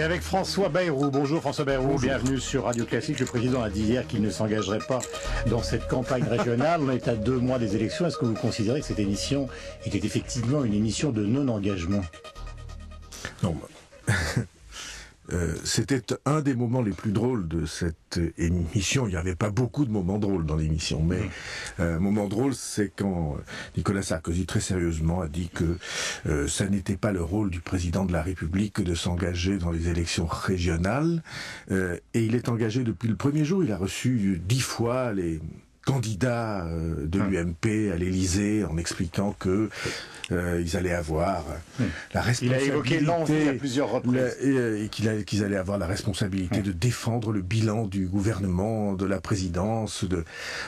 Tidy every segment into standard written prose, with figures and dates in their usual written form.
avec François Bayrou. Bonjour François Bayrou, Bonjour. Bienvenue sur Radio Classique. Le président a dit hier qu'il ne s'engagerait pas dans cette campagne régionale. On est à 2 mois des élections. Est-ce que vous considérez que cette émission était effectivement une émission de non-engagement? Non, c'était un des moments les plus drôles de cette émission. Il n'y avait pas beaucoup de moments drôles dans l'émission, mais moment drôle, c'est quand Nicolas Sarkozy très sérieusement a dit que ça n'était pas le rôle du président de la République que de s'engager dans les élections régionales. Et il est engagé depuis le premier jour. Il a reçu 10 fois les candidats de l'UMP à l'Élysée en expliquant que ils allaient avoir la responsabilité. Il a évoqué l'envie à plusieurs reprises. Et qu'ils allaient avoir la responsabilité de défendre le bilan du gouvernement, de la présidence.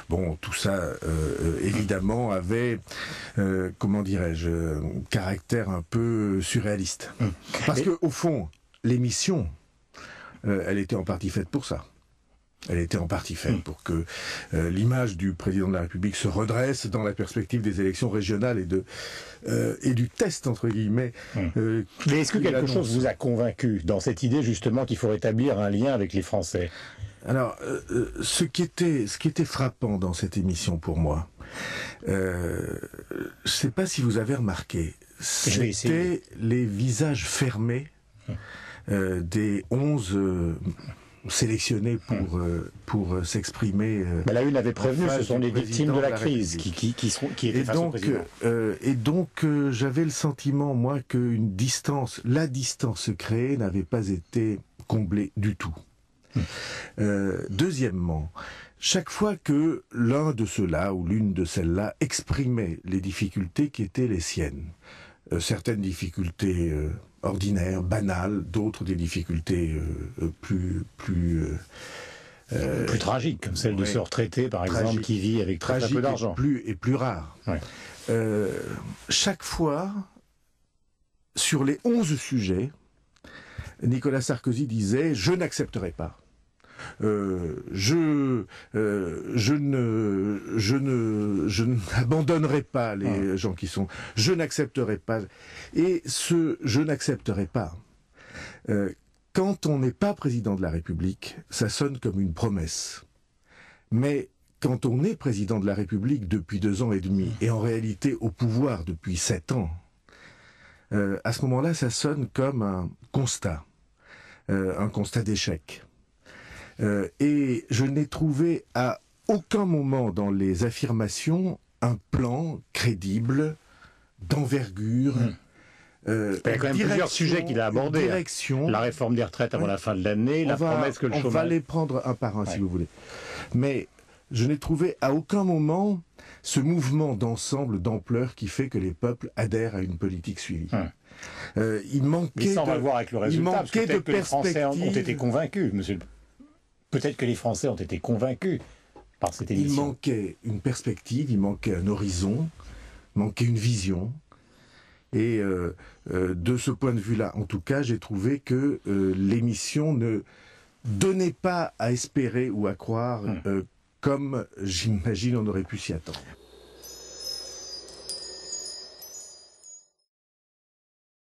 Bon, tout ça, évidemment, avait, comment dirais-je, caractère un peu surréaliste. Parce que, au fond, l'émission, elle était en partie faite pour ça. Elle était en partie faite pour que l'image du président de la République se redresse dans la perspective des élections régionales et du test, entre guillemets. Mais est-ce que quelque chose vous a convaincu dans cette idée, justement, qu'il faut rétablir un lien avec les Français? Alors, ce qui était frappant dans cette émission pour moi, je ne sais pas si vous avez remarqué, c'était les visages fermés des 11... sélectionnés pour s'exprimer. Mais la une avait prévenu, ce sont les victimes de la crise qui étaient face au président. Et donc, j'avais le sentiment, moi, que la distance créée n'avait pas été comblée du tout. Deuxièmement, chaque fois que l'un de ceux-là ou l'une de celles-là exprimait les difficultés qui étaient les siennes, certaines difficultés ordinaires, banales, d'autres des difficultés plus tragiques, comme celle de ce retraité, par exemple, qui vit avec très peu d'argent. Et plus rares. Ouais. Chaque fois, sur les 11 sujets, Nicolas Sarkozy disait « Je n'accepterai pas ». Je n'abandonnerai pas les gens qui sont... Je n'accepterai pas. Et je n'accepterai pas. Quand on n'est pas président de la République, ça sonne comme une promesse. Mais quand on est président de la République depuis 2 ans et demi, et en réalité au pouvoir depuis 7 ans, à ce moment-là, ça sonne comme un constat d'échec. Et je n'ai trouvé à aucun moment dans les affirmations un plan crédible, d'envergure. Il y a quand même plusieurs sujets qu'il a abordés. La réforme des retraites avant la fin de l'année, la promesse que le chômage... On va les prendre un par un si vous voulez. Mais je n'ai trouvé à aucun moment ce mouvement d'ensemble, d'ampleur qui fait que les peuples adhèrent à une politique suivie. Il manquait mais ça, on va le voir avec le résultat, parce que peut-être que les Français ont été convaincus, monsieur. Peut-être que les Français ont été convaincus par cette émission. Il manquait une perspective, il manquait un horizon, il manquait une vision. Et de ce point de vue-là, en tout cas, j'ai trouvé que l'émission ne donnait pas à espérer ou à croire comme, j'imagine, on aurait pu s'y attendre.